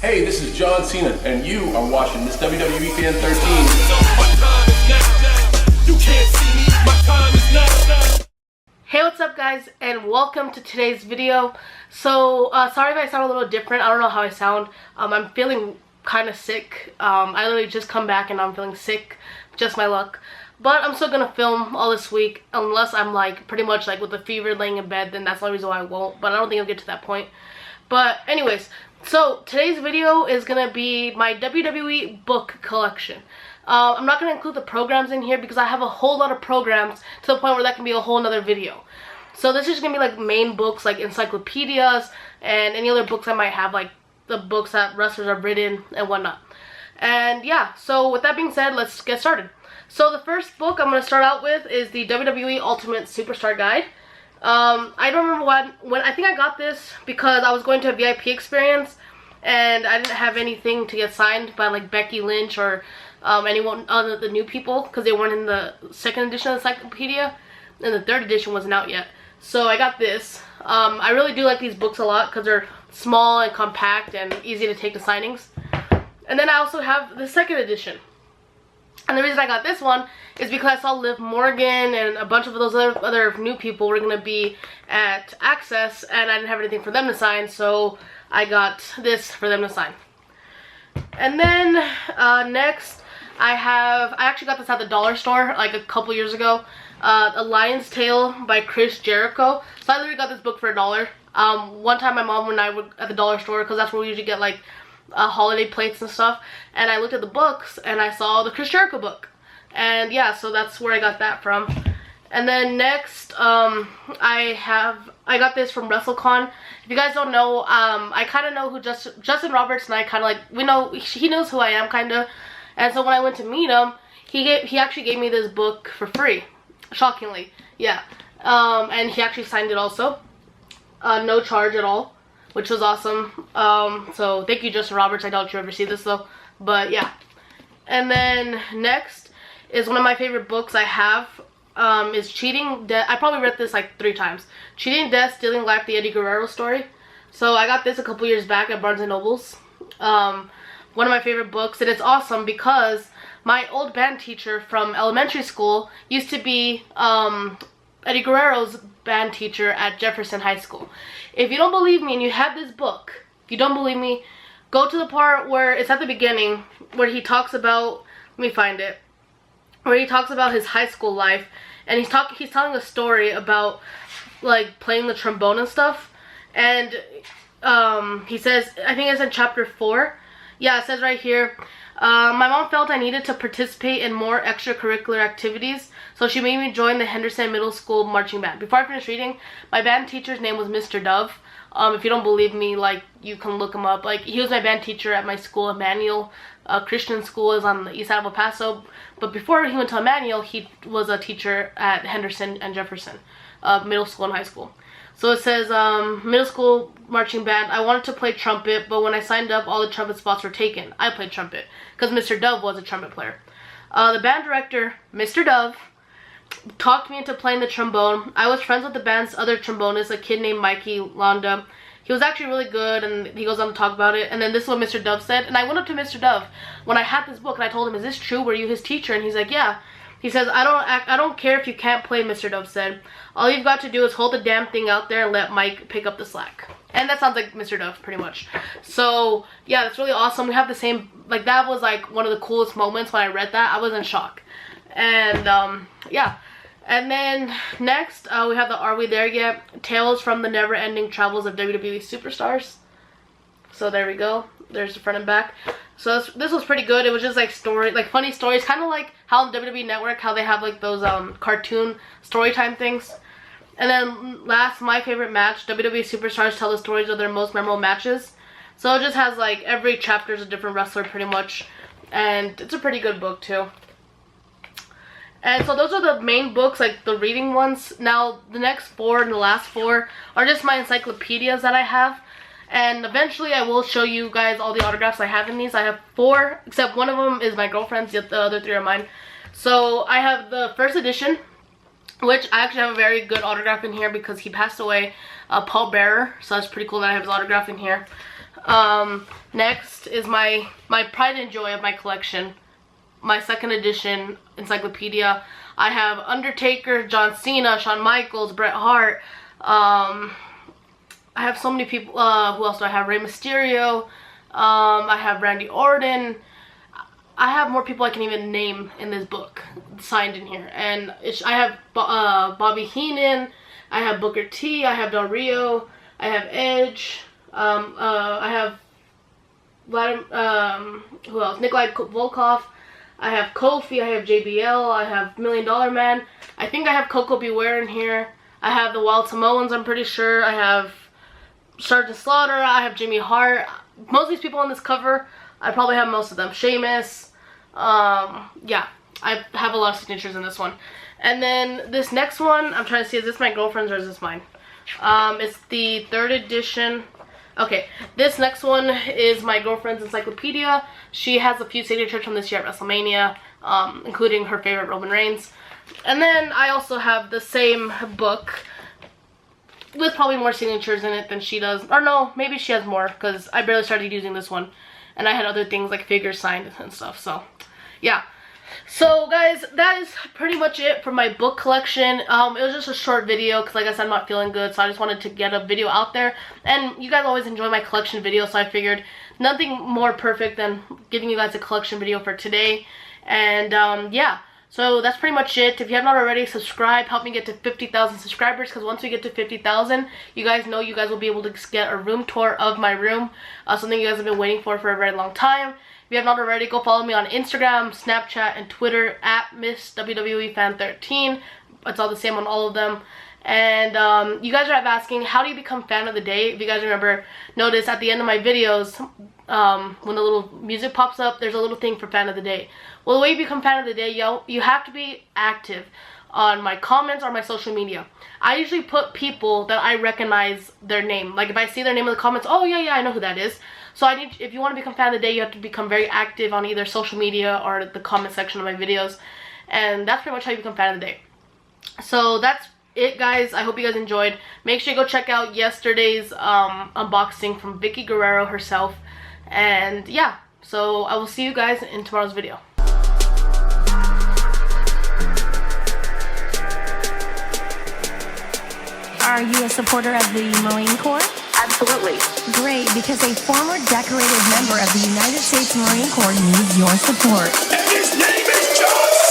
Hey, this is John Cena, and you are watching this WWE Fan 13. Hey, what's up guys, and welcome to today's video. So, sorry if I sound a little different. I don't know how I sound. I'm feeling kind of sick. I literally just come back and I'm feeling sick. Just my luck. But I'm still gonna film all this week, unless I'm like pretty much like with a fever laying in bed, then that's the only reason why I won't. But I don't think I'll get to that point. But anyways, so today's video is gonna be my WWE book collection. I'm not gonna include the programs in here because I have a whole lot of programs to the point where that can be a whole nother video. So this is gonna be like main books like encyclopedias and any other books I might have, like the books that wrestlers have written and whatnot. And yeah, so with that being said, let's get started. So the first book I'm gonna start out with is the WWE Ultimate Superstar Guide. I don't remember when I think I got this because I was going to a VIP experience and I didn't have anything to get signed by like Becky Lynch or anyone other the new people because they weren't in the second edition of the encyclopedia and the third edition wasn't out yet. So I got this. I really do like these books a lot because they're small and compact and easy to take to signings. And then I also have the second edition. And the reason I got this one is because I saw Liv Morgan and a bunch of those other new people were going to be at Access and I didn't have anything for them to sign, so I got this for them to sign. And then next I actually got this at the dollar store like a couple years ago. A Lion's Tale by Jericho. So I literally got this book for $1. One time my mom and I were at the dollar store because that's where we usually get like holiday plates and stuff, and I looked at the books and I saw the Jericho book, and yeah, so that's where I got that from. And then next I got this from WrestleCon. If you guys don't know, I kind of know who Justin Roberts and I kind of like, we know, he knows who I am kind of, and so when I went to meet him, he actually gave me this book for free, shockingly. Yeah. And he actually signed it also, no charge at all, which was awesome. So thank you, Justin Roberts. I doubt you ever see this though, but yeah. And then next is one of my favorite books I have, is Cheating Death. I probably read this like 3 times. Cheating Death, Stealing Life, the Eddie Guerrero story. So I got this a couple years back at Barnes & Noble's. One of my favorite books, and it's awesome because my old band teacher from elementary school used to be Eddie Guerrero's band teacher at Jefferson High School. If you don't believe me and you have this book, if you don't believe me, go to the part where it's at the beginning where he talks about, let me find it, where he talks about his high school life, and he's telling a story about like playing the trombone and stuff. And he says, I think it's in chapter 4. Yeah, it says right here, my mom felt I needed to participate in more extracurricular activities, so she made me join the Henderson Middle School marching band. Before I finished reading, my band teacher's name was Mr. Dove. If you don't believe me, like, you can look him up. Like, he was my band teacher at my school, Emmanuel Christian School, is on the east side of El Paso. But before he went to Emmanuel, he was a teacher at Henderson and Jefferson, middle school and high school. So it says, middle school marching band. I wanted to play trumpet, but when I signed up, all the trumpet spots were taken. I played trumpet because Mr. Dove was a trumpet player. The band director, Mr. Dove, talked me into playing the trombone. I was friends with the band's other trombonist, a kid named Mikey Londa. He was actually really good, and he goes on to talk about it. And then this is what Mr. Dove said. And I went up to Mr. Dove when I had this book, and I told him, is this true? Were you his teacher? And he's like, yeah. He says, I don't care if you can't play, Mr. Dove said. All you've got to do is hold the damn thing out there and let Mike pick up the slack. And that sounds like Mr. Dove, pretty much. So, yeah, that's really awesome. We have the same, like, that was, like, one of the coolest moments when I read that. I was in shock. And, yeah. And then, next, we have the Are We There Yet? Tales from the Never-Ending Travels of WWE Superstars. So, there we go. There's the front and back. So this was pretty good. It was just like funny stories, kind of like how on the WWE Network, how they have like those cartoon story time things. And then last, my favorite match, WWE Superstars tell the stories of their most memorable matches. So it just has like every chapter is a different wrestler pretty much, and it's a pretty good book too. And so those are the main books, like the reading ones. Now the next 4 and the last 4 are just my encyclopedias that I have. And eventually I will show you guys all the autographs I have in these. I have 4, except one of them is my girlfriend's, the other 3 are mine. So I have the first edition, which I actually have a very good autograph in here because he passed away, Paul Bearer. So that's pretty cool that I have his autograph in here. Next is my pride and joy of my collection, my second edition encyclopedia. I have Undertaker, John Cena, Shawn Michaels, Bret Hart. I have so many people. Who else do I have? Rey Mysterio. I have Randy Orton. I have more people I can even name in this book signed in here. And I have Bobby Heenan. I have Booker T. I have Del Rio. I have Edge. I have who else? Nikolai Volkov. I have Kofi. I have JBL. I have $1 Million Man. I think I have Coco Beware in here. I have the Wild Samoans, I'm pretty sure. I have Sergeant Slaughter. I have Jimmy Hart. Most of these people on this cover, I probably have most of them. Sheamus. Yeah, I have a lot of signatures in this one. And then this next one, I'm trying to see, is this my girlfriend's or is this mine? It's the 3rd edition. Okay, this next one is my girlfriend's encyclopedia. She has a few signatures from this year at WrestleMania, including her favorite Roman Reigns. And then I also have the same book with probably more signatures in it than she does. Or no, maybe she has more because I barely started using this one. And I had other things like figures signed and stuff. So, yeah. So, guys, that is pretty much it for my book collection. It was just a short video because, like I said, I'm not feeling good. So, I just wanted to get a video out there. And you guys always enjoy my collection videos. So, I figured nothing more perfect than giving you guys a collection video for today. And, yeah. So that's pretty much it. If you have not already, subscribe. Help me get to 50,000 subscribers, because once we get to 50,000, you guys know you guys will be able to get a room tour of my room. Something you guys have been waiting for a very long time. If you have not already, go follow me on Instagram, Snapchat, and Twitter at Miss WWE Fan 13. It's all the same on all of them. And you guys are asking, how do you become fan of the day? If you guys remember, notice at the end of my videos, when the little music pops up, there's a little thing for fan of the day. Well, the way you become fan of the day, you have to be active on my comments or my social media. I usually put people that I recognize their name. Like if I see their name in the comments, oh yeah, I know who that is. So if you want to become fan of the day, you have to become very active on either social media or the comment section of my videos. And that's pretty much how you become fan of the day. So that's it, guys. I hope you guys enjoyed. Make sure you go check out yesterday's unboxing from Vicky Guerrero herself. And yeah, so I will see you guys in tomorrow's video. Are you a supporter of the Marine Corps? Absolutely. Great, because a former decorated member of the United States Marine Corps needs your support. And his name is John